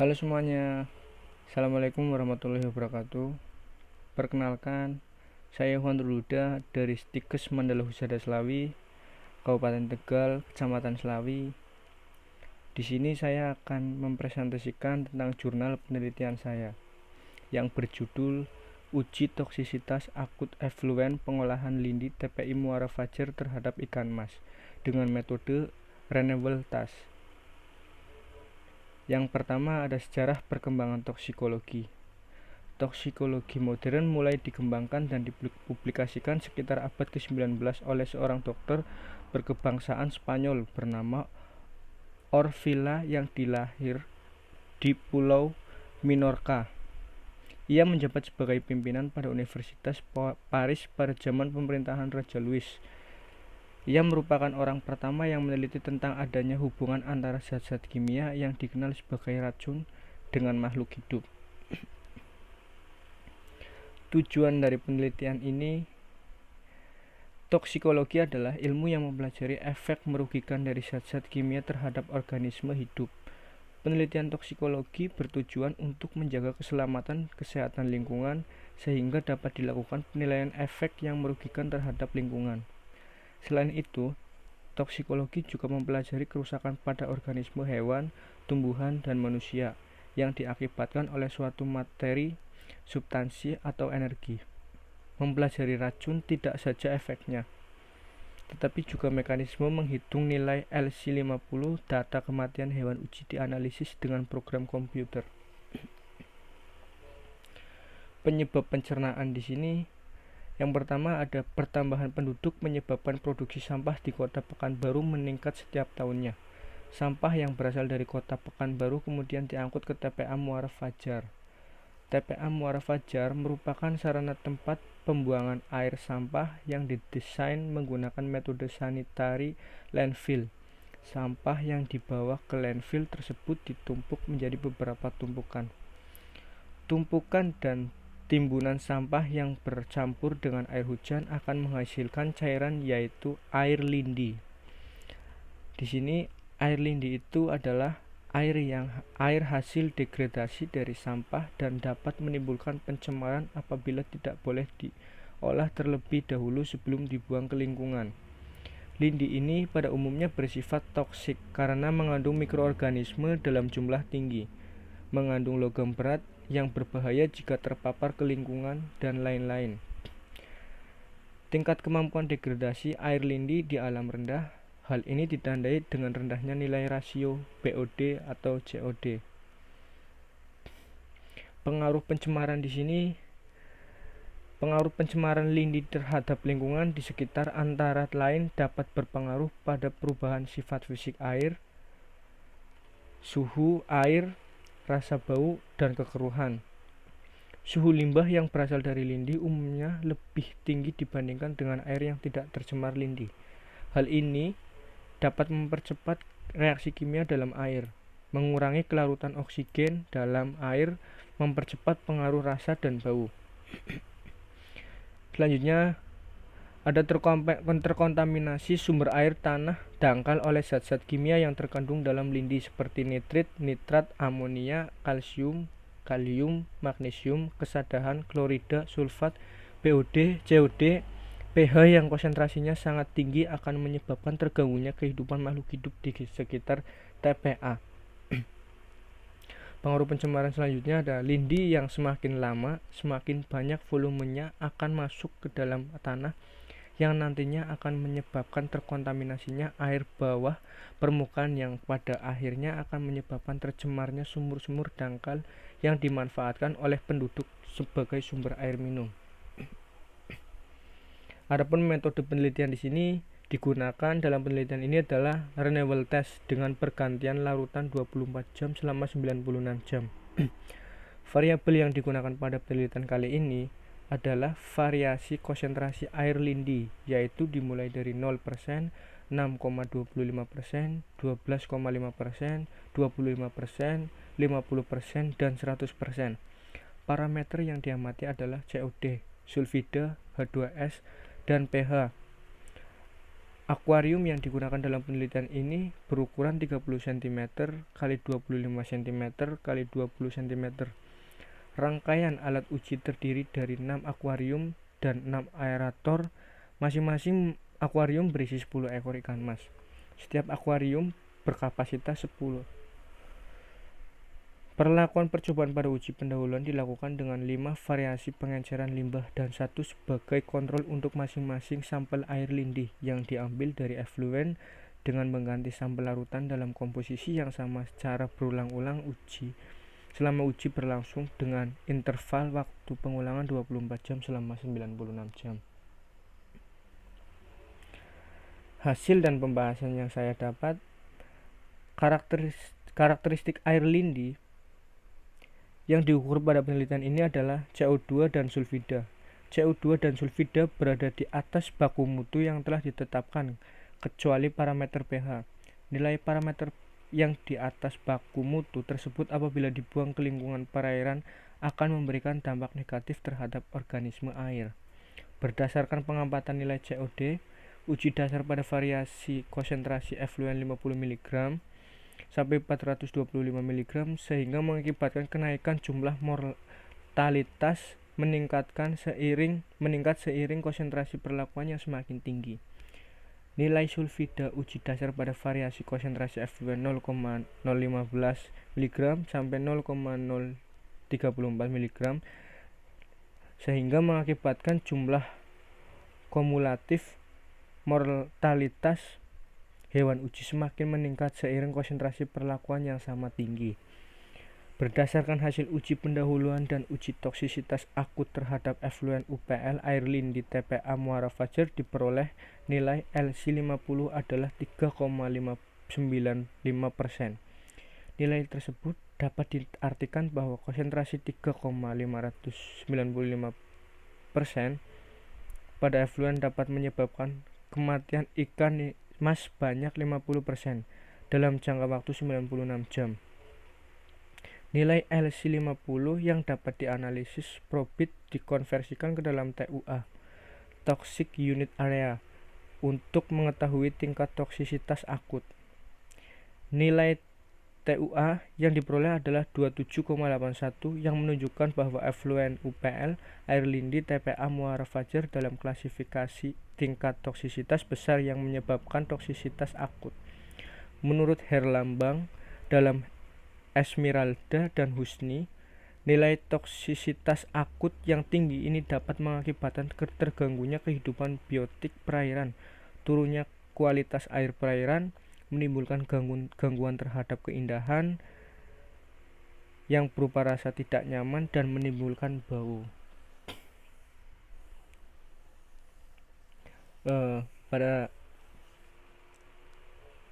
Halo semuanya, Assalamualaikum warahmatullahi wabarakatuh. Perkenalkan, saya Juan Ruluda dari Stikes Mandala Husada Slawi, Kabupaten Tegal, Kecamatan Slawi. Di sini saya akan mempresentasikan tentang jurnal penelitian saya yang berjudul Uji Toksisitas Akut Efluen Pengolahan Lindi TPI Muara Fajar terhadap ikan mas dengan metode renewable TAS. Yang pertama ada sejarah perkembangan toksikologi. Toksikologi modern mulai dikembangkan dan dipublikasikan sekitar abad ke-19 oleh seorang dokter berkebangsaan Spanyol bernama Orfila yang dilahir di Pulau Minorca. Ia menjabat sebagai pimpinan pada Universitas Paris pada zaman pemerintahan Raja Louis. Ia merupakan orang pertama yang meneliti tentang adanya hubungan antara zat-zat kimia yang dikenal sebagai racun dengan makhluk hidup. Tujuan dari penelitian ini, toksikologi adalah ilmu yang mempelajari efek merugikan dari zat-zat kimia terhadap organisme hidup. Penelitian toksikologi bertujuan untuk menjaga keselamatan kesehatan lingkungan sehingga dapat dilakukan penilaian efek yang merugikan terhadap lingkungan. Selain itu, toksikologi juga mempelajari kerusakan pada organisme hewan, tumbuhan, dan manusia yang diakibatkan oleh suatu materi, substansi, atau energi. Mempelajari racun tidak saja efeknya, tetapi juga mekanisme menghitung nilai LC50 data kematian hewan uji dianalisis dengan program komputer. Penyebab pencernaan di sini, yang pertama ada pertambahan penduduk menyebabkan produksi sampah di Kota Pekanbaru meningkat setiap tahunnya. Sampah yang berasal dari Kota Pekanbaru kemudian diangkut ke TPA Muara Fajar. TPA Muara Fajar merupakan sarana tempat pembuangan air sampah yang didesain menggunakan metode sanitary landfill. Sampah yang dibawa ke landfill tersebut ditumpuk menjadi beberapa tumpukan. Tumpukan dan timbunan sampah yang bercampur dengan air hujan akan menghasilkan cairan yaitu air lindi. Di sini air lindi itu adalah air hasil degradasi dari sampah dan dapat menimbulkan pencemaran apabila tidak boleh diolah terlebih dahulu sebelum dibuang ke lingkungan. Lindi ini pada umumnya bersifat toksik karena mengandung mikroorganisme dalam jumlah tinggi, mengandung logam berat yang berbahaya jika terpapar ke lingkungan, dan lain-lain. Tingkat kemampuan degradasi air lindi di alam rendah. Hal ini ditandai dengan rendahnya nilai rasio BOD atau COD. Pengaruh pencemaran di sini, pengaruh pencemaran lindi terhadap lingkungan di sekitar antara lain dapat berpengaruh pada perubahan sifat fisik air, suhu air, rasa bau, dan kekeruhan. Suhu limbah yang berasal dari lindi umumnya lebih tinggi dibandingkan dengan air yang tidak tercemar lindi. Hal ini dapat mempercepat reaksi kimia dalam air, mengurangi kelarutan oksigen dalam air, mempercepat pengaruh rasa dan bau. Selanjutnya, ada terkontaminasi sumber air tanah dangkal oleh zat-zat kimia yang terkandung dalam lindi seperti nitrit, nitrat, amonia, kalsium, kalium, magnesium, kesadahan, klorida, sulfat, BOD, COD, pH yang konsentrasinya sangat tinggi akan menyebabkan terganggunya kehidupan makhluk hidup di sekitar TPA. Pengaruh pencemaran selanjutnya ada lindi yang semakin lama, semakin banyak volumenya akan masuk ke dalam tanah yang nantinya akan menyebabkan terkontaminasinya air bawah permukaan yang pada akhirnya akan menyebabkan tercemarnya sumur-sumur dangkal yang dimanfaatkan oleh penduduk sebagai sumber air minum. Adapun metode penelitian di sini digunakan dalam penelitian ini adalah renewable test dengan pergantian larutan 24 jam selama 96 jam. Variabel yang digunakan pada penelitian kali ini adalah variasi konsentrasi air lindi, yaitu dimulai dari 0%, 6,25%, 12,5%, 25%, 50%, dan 100%. Parameter yang diamati adalah COD, sulfida, H2S, dan pH. Akuarium yang digunakan dalam penelitian ini berukuran 30 cm x 25 cm x 20 cm. Rangkaian alat uji terdiri dari 6 akuarium dan 6 aerator. Masing-masing akuarium berisi 10 ekor ikan mas. Setiap akuarium berkapasitas 10. Perlakuan percobaan pada uji pendahuluan dilakukan dengan 5 variasi pengenceran limbah dan 1 sebagai kontrol untuk masing-masing sampel air lindih yang diambil dari efluen dengan mengganti sampel larutan dalam komposisi yang sama secara berulang-ulang selama uji berlangsung dengan interval waktu pengulangan 24 jam selama 96 jam. Hasil dan pembahasan yang saya dapat, karakteristik air lindi yang diukur pada penelitian ini adalah CO2 dan sulfida. CO2 dan sulfida berada di atas baku mutu yang telah ditetapkan, kecuali parameter pH. Nilai parameter yang di atas baku mutu tersebut apabila dibuang ke lingkungan perairan akan memberikan dampak negatif terhadap organisme air. Berdasarkan pengamatan nilai COD, uji dasar pada variasi konsentrasi efluen 50 mg sampai 425 mg sehingga mengakibatkan kenaikan jumlah mortalitas meningkat seiring konsentrasi perlakuan yang semakin tinggi. Nilai sulfida uji dasar pada variasi konsentrasi efluen 0,015 mg sampai 0,034 mg sehingga mengakibatkan jumlah kumulatif mortalitas hewan uji semakin meningkat seiring konsentrasi perlakuan yang sama tinggi. Berdasarkan hasil uji pendahuluan dan uji toksisitas akut terhadap efluen UPL air lindi TPA Muara Fajar diperoleh nilai LC50 adalah 3,595%. Nilai tersebut dapat diartikan bahwa konsentrasi 3,595% pada efluen dapat menyebabkan kematian ikan mas banyak 50% dalam jangka waktu 96 jam. Nilai LC50 yang dapat dianalisis probit dikonversikan ke dalam TUA, Toxic Unit Area, untuk mengetahui tingkat toksisitas akut. Nilai TUA yang diperoleh adalah 27,81 yang menunjukkan bahwa efluen UPL air lindi TPA Muara Fajar dalam klasifikasi tingkat toksisitas besar yang menyebabkan toksisitas akut. Menurut Herlambang dalam Esmeralda dan Husni, nilai toksisitas akut yang tinggi ini dapat mengakibatkan terganggunya kehidupan biotik perairan, turunnya kualitas air perairan, menimbulkan gangguan terhadap keindahan yang berupa rasa tidak nyaman dan menimbulkan bau. Pada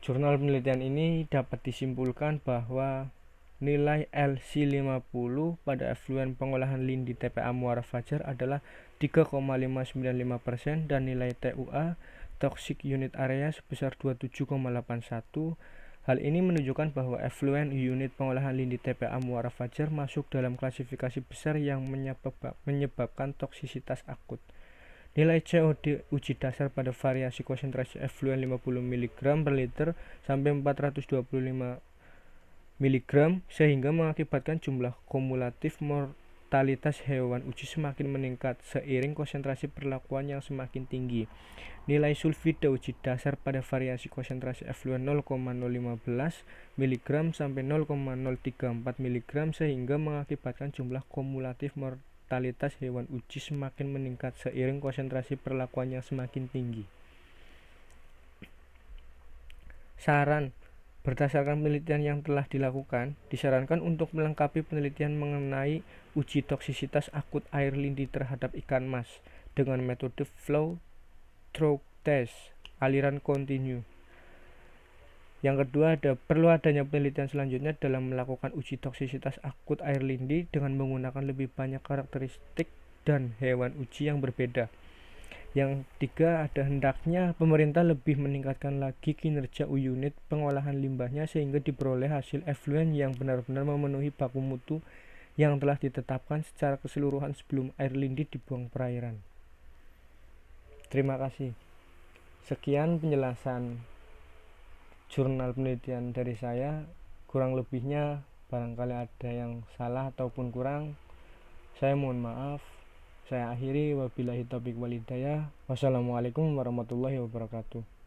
jurnal penelitian ini dapat disimpulkan bahwa nilai LC50 pada efluen pengolahan lindi TPA Muara Fajar adalah 3,595% dan nilai TUA Toxic Unit Area sebesar 27,81. Hal ini menunjukkan bahwa efluen unit pengolahan lindi TPA Muara Fajar masuk dalam klasifikasi besar yang menyebabkan toksisitas akut. Nilai COD uji dasar pada variasi konsentrasi efluen 50 mg per liter sampai 425 mg sehingga mengakibatkan jumlah kumulatif mortalitas hewan uji semakin meningkat seiring konsentrasi perlakuan yang semakin tinggi. Nilai sulfida uji dasar pada variasi konsentrasi efluen 0,015 mg sampai 0,034 mg sehingga mengakibatkan jumlah kumulatif mortalitas hewan uji semakin meningkat seiring konsentrasi perlakuan yang semakin tinggi. Saran: berdasarkan penelitian yang telah dilakukan, disarankan untuk melengkapi penelitian mengenai uji toksisitas akut air lindi terhadap ikan mas dengan metode flow through test aliran kontinu. Yang kedua, perlu adanya penelitian selanjutnya dalam melakukan uji toksisitas akut air lindi dengan menggunakan lebih banyak karakteristik dan hewan uji yang berbeda. Yang ketiga, hendaknya pemerintah lebih meningkatkan lagi kinerja unit pengolahan limbahnya sehingga diperoleh hasil efluen yang benar-benar memenuhi baku mutu yang telah ditetapkan secara keseluruhan sebelum air lindi dibuang perairan. Terima kasih. Sekian penjelasan jurnal penelitian dari saya. Kurang lebihnya barangkali ada yang salah ataupun kurang, saya mohon maaf. Saya akhiri, wabillahi taufiq walhidayah. Wassalamualaikum warahmatullahi wabarakatuh.